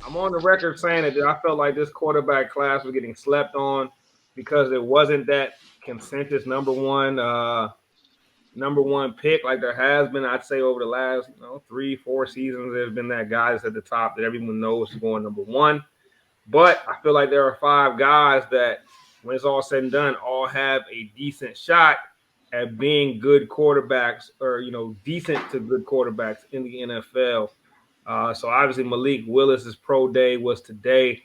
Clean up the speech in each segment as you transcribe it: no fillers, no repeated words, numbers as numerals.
I'm on the record saying that I felt like this quarterback class was getting slept on because it wasn't that consensus number one pick like there has been. I'd say over the last 3-4 seasons, there's been that guy that's at the top that everyone knows is going number one. But I feel like there are five guys that, when it's all said and done, all have a decent shot at being good quarterbacks or, decent to good quarterbacks in the NFL. So obviously Malik Willis's pro day was today,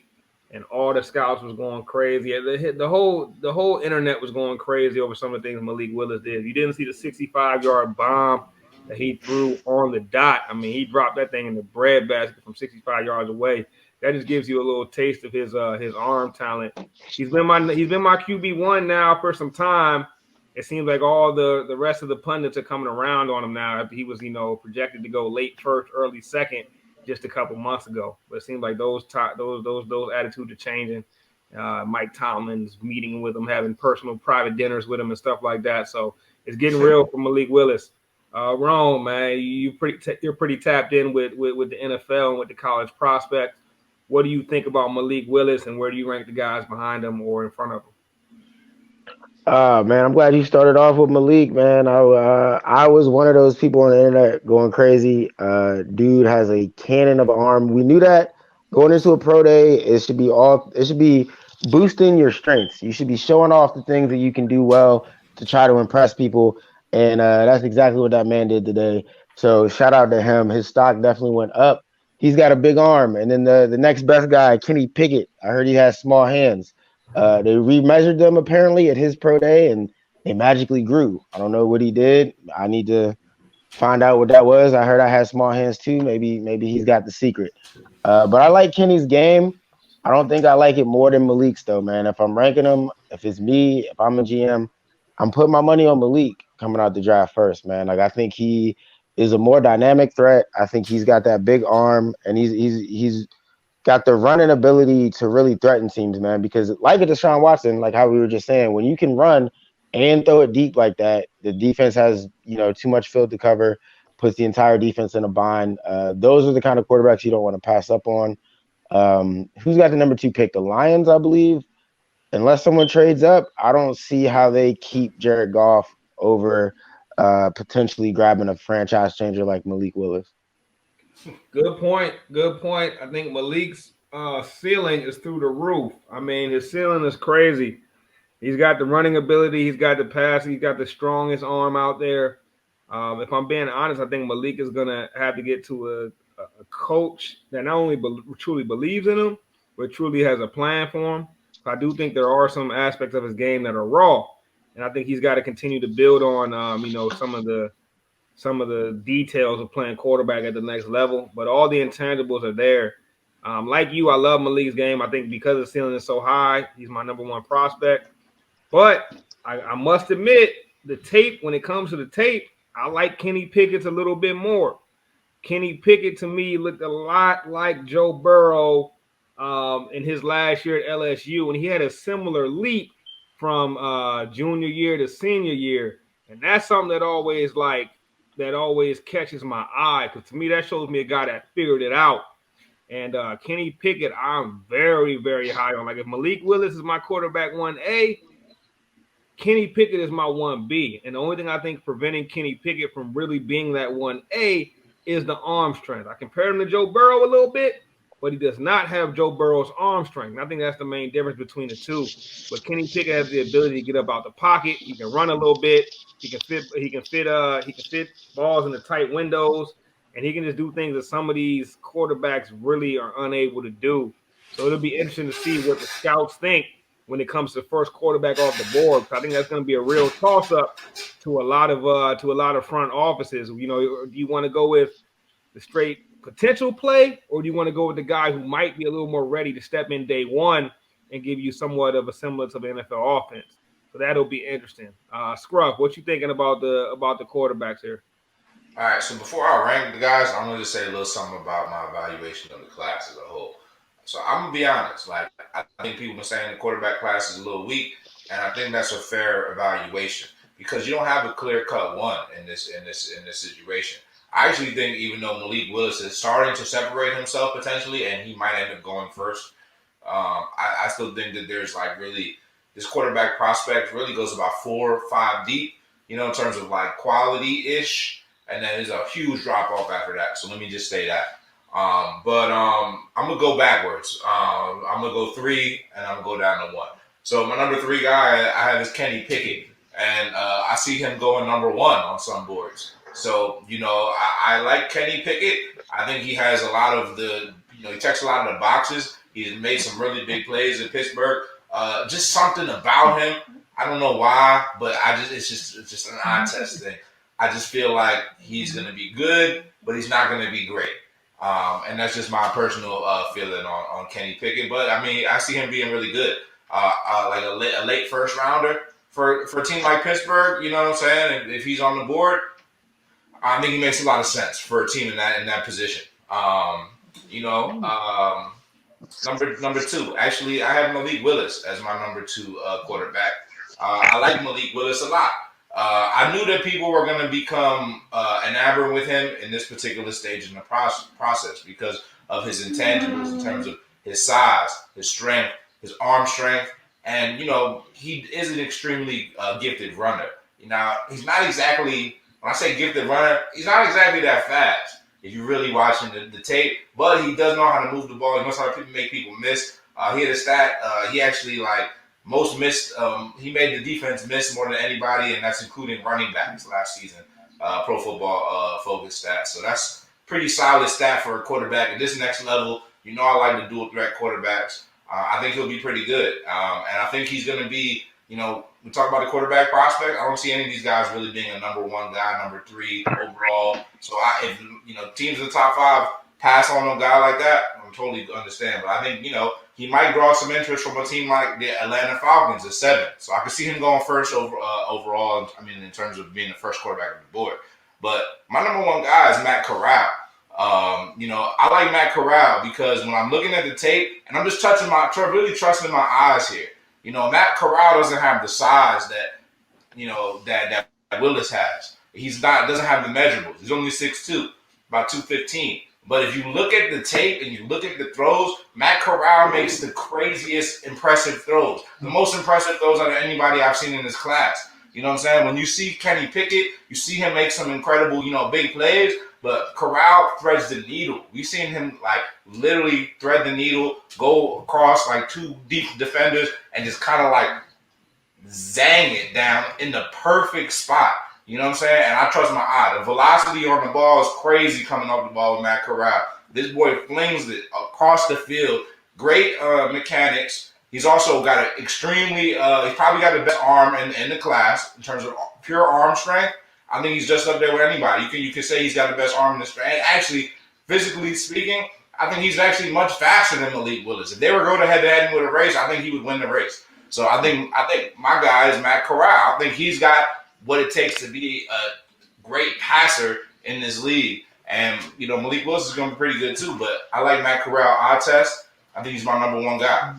and all the scouts was going crazy. The whole internet was going crazy over some of the things Malik Willis did. You didn't see the 65-yard bomb that he threw on the dot. I mean, he dropped that thing in the breadbasket from 65 yards away. That just gives you a little taste of his arm talent. He's been my QB1 now for some time. It seems like all the rest of the pundits are coming around on him now after he was projected to go late first, early second just a couple months ago. But it seems like those attitudes are changing. Mike Tomlin's meeting with him, having personal private dinners with him and stuff like that. So it's getting real for Malik Willis. Rome, man, you're pretty tapped in with the NFL and with the college prospects. What do you think about Malik Willis, and where do you rank the guys behind him or in front of him? Man, I'm glad you started off with Malik, man. I was one of those people on the internet going crazy. Dude has a cannon of an arm. We knew that going into a pro day. It should be boosting your strengths. You should be showing off the things that you can do well to try to impress people, and that's exactly what that man did today. So shout out to him. His stock definitely went up. He's got a big arm, and then the next best guy, Kenny Pickett. I heard he has small hands. They remeasured them apparently at his pro day, and they magically grew. I don't know what he did. I need to find out what that was. I heard I had small hands too. Maybe he's got the secret. But I like Kenny's game. I don't think I like it more than Malik's though, man. If I'm ranking them, if it's me, if I'm a GM, I'm putting my money on Malik coming out the draft first, man. Like I think he is a more dynamic threat. I think he's got that big arm, and he's got the running ability to really threaten teams, man. Because like a Deshaun Watson, like how we were just saying, when you can run and throw it deep like that, the defense has too much field to cover, puts the entire defense in a bind. Those are the kind of quarterbacks you don't want to pass up on. Who's got the number 2 pick? The Lions, I believe. Unless someone trades up, I don't see how they keep Jared Goff over potentially grabbing a franchise changer like Malik Willis. Good point. Good point. I think Malik's ceiling is through the roof. I mean, his ceiling is crazy. He's got the running ability. He's got the pass. He's got the strongest arm out there. If I'm being honest, I think Malik is going to have to get to a coach that not only truly believes in him, but truly has a plan for him. So I do think there are some aspects of his game that are raw, and I think he's got to continue to build on, some of the details of playing quarterback at the next level. But all the intangibles are there. Like you, I love Malik's game. I think because the ceiling is so high, he's my number one prospect. But I must admit, the tape, when it comes to the tape, I like Kenny Pickett's a little bit more. Kenny Pickett, to me, looked a lot like Joe Burrow in his last year at LSU, and he had a similar leap from junior year to senior year. And that's something that always catches my eye, because to me, that shows me a guy that figured it out. And Kenny Pickett, I'm very, very high on. Like, if Malik Willis is my quarterback 1A, Kenny Pickett is my 1B. And the only thing I think preventing Kenny Pickett from really being that 1A is the arm strength. I compare him to Joe Burrow a little bit, but he does not have Joe Burrow's arm strength. And I think that's the main difference between the two. But Kenny Pickett has the ability to get up out the pocket. He can run a little bit. He can fit balls in the tight windows, and he can just do things that some of these quarterbacks really are unable to do. So it'll be interesting to see what the scouts think when it comes to first quarterback off the board. I think that's going to be a real toss-up to a lot of front offices. Do you want to go with the straight potential play, or do you want to go with the guy who might be a little more ready to step in day one and give you somewhat of a semblance of an NFL offense? So that'll be interesting. Scruff, what you thinking about the quarterbacks here? All right, so before I rank the guys, I'm gonna just say a little something about my evaluation of the class as a whole. So I'm gonna be honest. Like I think people been saying the quarterback class is a little weak, and I think that's a fair evaluation because you don't have a clear cut one in this situation. I actually think even though Malik Willis is starting to separate himself potentially, and he might end up going first, I still think that there's like really this quarterback prospect really goes about 4 or 5 deep, in terms of like quality ish, and then there's a huge drop off after that. So let me just say that. But I'm gonna go backwards. I'm gonna go 3, and I'm gonna go down to 1. So my number 3 guy I have is Kenny Pickett, and I see him going number 1 on some boards. So I like Kenny Pickett. I think he has a lot of he checks a lot of the boxes. He's made some really big plays in Pittsburgh. Just something about him. I don't know why, but it's just an eye test thing. I just feel like he's gonna be good, but he's not gonna be great. And that's just my personal feeling on Kenny Pickett. But I mean, I see him being really good. Like a late first rounder for a team like Pittsburgh. You know what I'm saying? If he's on the board, I think he makes a lot of sense for a team in that position. Number 2. Actually, I have Malik Willis as my number 2 quarterback. I like Malik Willis a lot. I knew that people were going to become enamored with him in this particular stage in the process because of his intangibles in terms of his size, his strength, his arm strength, and he is an extremely gifted runner. Now, he's not exactly, when I say gifted runner, he's not exactly that fast if you're really watching the tape, but he does know how to move the ball. He knows how to make people miss. He had a stat, he actually most missed, he made the defense miss more than anybody, and that's including running backs last season, Pro Football Focus stat. So that's pretty solid stat for a quarterback at this next level. I like the dual threat quarterbacks. I think he'll be pretty good. And I think he's going to be, we talk about the quarterback prospect. I don't see any of these guys really being a number 1 guy, number 3 overall. So if teams in the top 5 pass on a guy like that, I totally understand. But I think, he might draw some interest from a team like the Atlanta Falcons at 7. So I could see him going first overall, in terms of being the first quarterback on the board. But my number 1 guy is Matt Corral. I like Matt Corral because when I'm looking at the tape, and I'm just really trusting my eyes here. Matt Corral doesn't have the size that Willis has. Doesn't have the measurables. He's only 6'2", about 215. But if you look at the tape and you look at the throws, Matt Corral makes the craziest impressive throws. The most impressive throws out of anybody I've seen in this class. You know what I'm saying? When you see Kenny Pickett, you see him make some incredible, big plays, but Corral threads the needle. We've seen him literally thread the needle, go across 2 deep defenders and just kind of zang it down in the perfect spot. You know what I'm saying? And I trust my eye. The velocity on the ball is crazy coming off the ball with Matt Corral. This boy flings it across the field. Great mechanics. He's also got an extremely, he's probably got the best arm in the class in terms of pure arm strength. I think he's just up there with anybody. You can say he's got the best arm in the strength. And actually, physically speaking, I think he's actually much faster than Malik Willis. If they were going head-to-head with a race, I think he would win the race. So I think my guy is Matt Corral. I think he's got what it takes to be a great passer in this league. And, Malik Willis is going to be pretty good too. But I like Matt Corral eye test. I think he's my number 1 guy.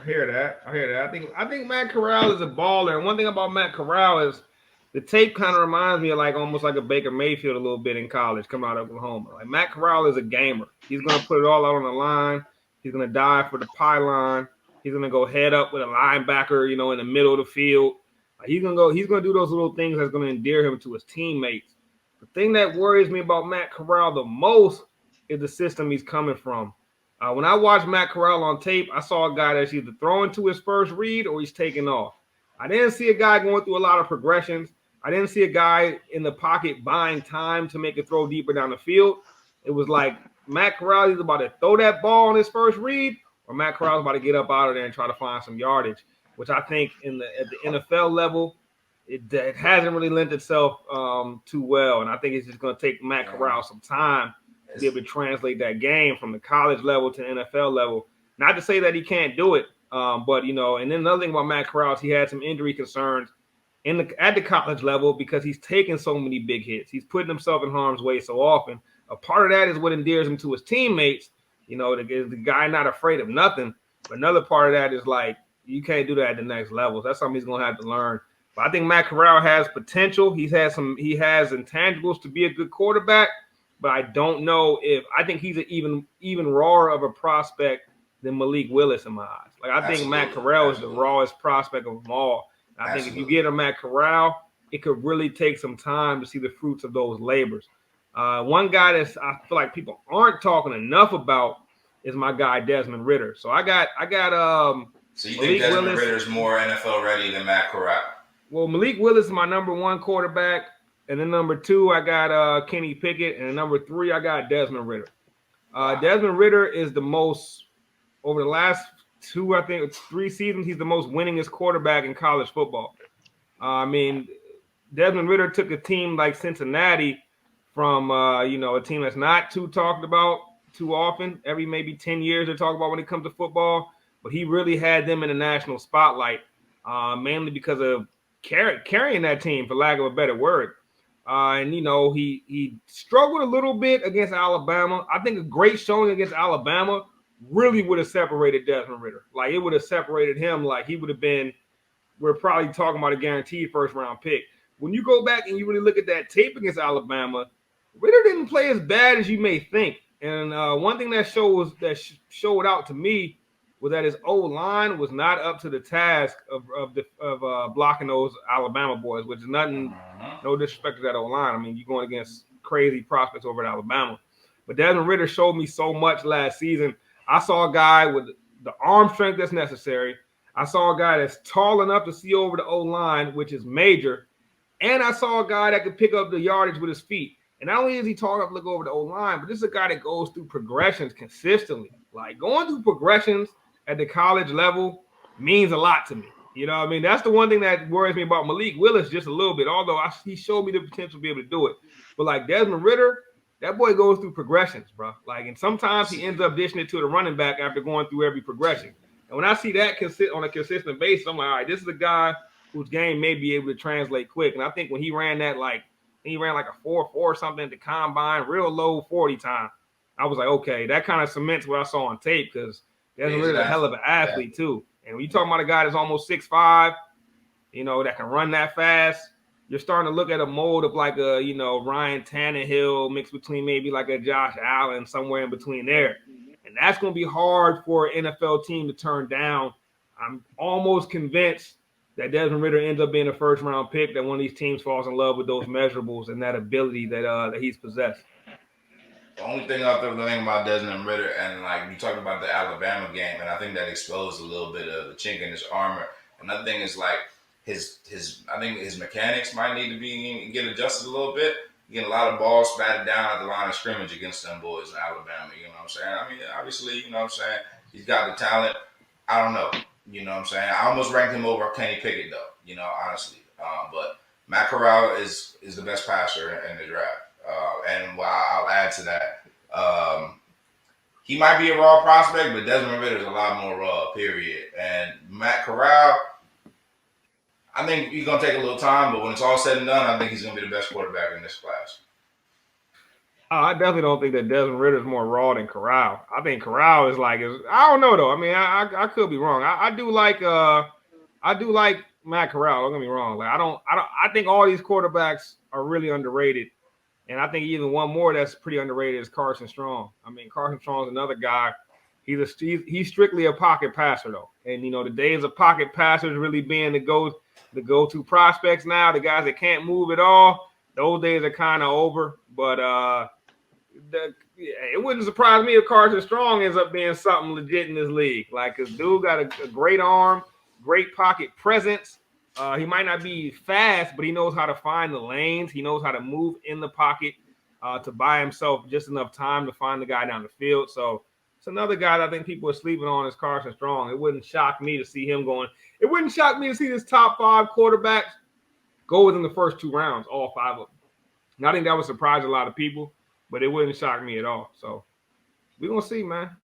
I hear that. I think Matt Corral is a baller. And one thing about Matt Corral is the tape kind of reminds me of almost like a Baker Mayfield a little bit in college, coming out of Oklahoma. Matt Corral is a gamer. He's going to put it all out on the line. He's going to dive for the pylon. He's going to go head up with a linebacker, in the middle of the field. He's going to do those little things that's going to endear him to his teammates. The thing that worries me about Matt Corral the most is the system he's coming from. When I watched Matt Corral on tape, I saw a guy that's either throwing to his first read or he's taking off. I didn't see a guy going through a lot of progressions. I didn't see a guy in the pocket buying time to make a throw deeper down the field. It was like Matt Corral is about to throw that ball on his first read, or Matt Corral is about to get up out of there and try to find some yardage, which I think at the NFL level, it hasn't really lent itself too well. And I think it's just going to take Matt Corral some time to be able to translate that game from the college level to the NFL level. Not to say that he can't do it, but, and then another thing about Matt Corral is he had some injury concerns at the college level because he's taking so many big hits. He's putting himself in harm's way so often. A part of that is what endears him to his teammates. The guy not afraid of nothing. But another part of that is you can't do that at the next level. That's something he's going to have to learn But I think Matt Corral has potential. He has intangibles to be a good quarterback. But I don't know if I think he's an even rawer of a prospect than Malik Willis in my eyes. Like I think Matt Corral is the rawest prospect of them all. I think if you get a Matt Corral, it could really take some time to see the fruits of those labors. One guy that I feel like people aren't talking enough about is my guy Desmond Ritter. So I got So you think Desmond Ritter is more NFL ready than Matt Corral? Well, Malik Willis is my number one quarterback. And then number 2, I got Kenny Pickett. And number 3, I got Desmond Ritter. Desmond Ritter is the most, over the last 2, I think, 3 seasons, he's the most winningest quarterback in college football. I mean, Desmond Ritter took a team like Cincinnati from, a team that's not too talked about too often. Every maybe 10 years they talk about when it comes to football. But he really had them in the national spotlight, mainly because of carrying that team, for lack of a better word. And he struggled a little bit against Alabama. I think a great showing against Alabama really would have separated Desmond Ritter. Like, it would have separated him. Like, he would have been, we're probably talking about a guaranteed first-round pick. When you go back and you really look at that tape against Alabama, Ritter didn't play as bad as you may think. And one thing that showed out to me was that his O-line was not up to the task of blocking those Alabama boys, which is nothing, no disrespect to that O-line. I mean, you're going against crazy prospects over at Alabama. But Desmond Ritter showed me so much last season. I saw a guy with the arm strength that's necessary. I saw a guy that's tall enough to see over the O-line, which is major. And I saw a guy that could pick up the yardage with his feet. And not only is he tall enough to look over the O-line, but this is a guy that goes through progressions consistently. Like, going through progressions at the college level means a lot to me. You know what I mean? That's the one thing that worries me about Malik Willis just a little bit, although he showed me the potential to be able to do it. But like Desmond Ritter, that boy goes through progressions, bro. Like, and sometimes he ends up dishing it to the running back after going through every progression. And when I see that on a consistent basis, I'm like, all right, this is a guy whose game may be able to translate quick. And I think when he ran that, he ran like a 4.4 or something at the combine, real low 40 time, I was like, okay, that kind of cements what I saw on tape, because Desmond Ritter's a hell of an athlete too. And when you talking about a guy that's almost 6'5", that can run that fast, you're starting to look at a mold of like a, Ryan Tannehill mixed between maybe like a Josh Allen, somewhere in between there. And that's going to be hard for an NFL team to turn down. I'm almost convinced that Desmond Ritter ends up being a first-round pick, that one of these teams falls in love with those measurables and that ability that he's possessed. The only thing I think about Desmond Ritter, and like you talked about the Alabama game, and I think that exposed a little bit of the chink in his armor. Another thing is like I think his mechanics might need to get adjusted a little bit. Getting a lot of balls batted down at the line of scrimmage against them boys in Alabama. You know what I'm saying? I mean, obviously, you know what I'm saying, he's got the talent. I don't know. You know what I'm saying? I almost ranked him over Kenny Pickett, though, honestly. But Matt Corral is the best passer in the draft. And I'll add to that. He might be a raw prospect, but Desmond Ritter is a lot more raw, period. And Matt Corral, I think he's going to take a little time, but when it's all said and done, I think he's going to be the best quarterback in this class. I definitely don't think that Desmond Ritter is more raw than Corral. I think Corral is I don't know though. I mean, I could be wrong. I do like Matt Corral. Don't get me wrong. Like I think all these quarterbacks are really underrated, and I think even one more that's pretty underrated is Carson Strong. I mean, Carson Strong is another guy. He's strictly a pocket passer though, and the days of pocket passers really being the go-to prospects now, the guys that can't move at all, those days are kind of over. But it wouldn't surprise me if Carson Strong ends up being something legit in this league. Like, this dude got a great arm, great pocket presence. He might not be fast, but he knows how to find the lanes. He knows how to move in the pocket to buy himself just enough time to find the guy down the field. So it's another guy that I think people are sleeping on is Carson Strong. It wouldn't shock me to see him going. It wouldn't shock me to see this top 5 quarterbacks go within the first 2 rounds, all 5 of them. And I think that would surprise a lot of people, but it wouldn't shock me at all. So we're going to see, man.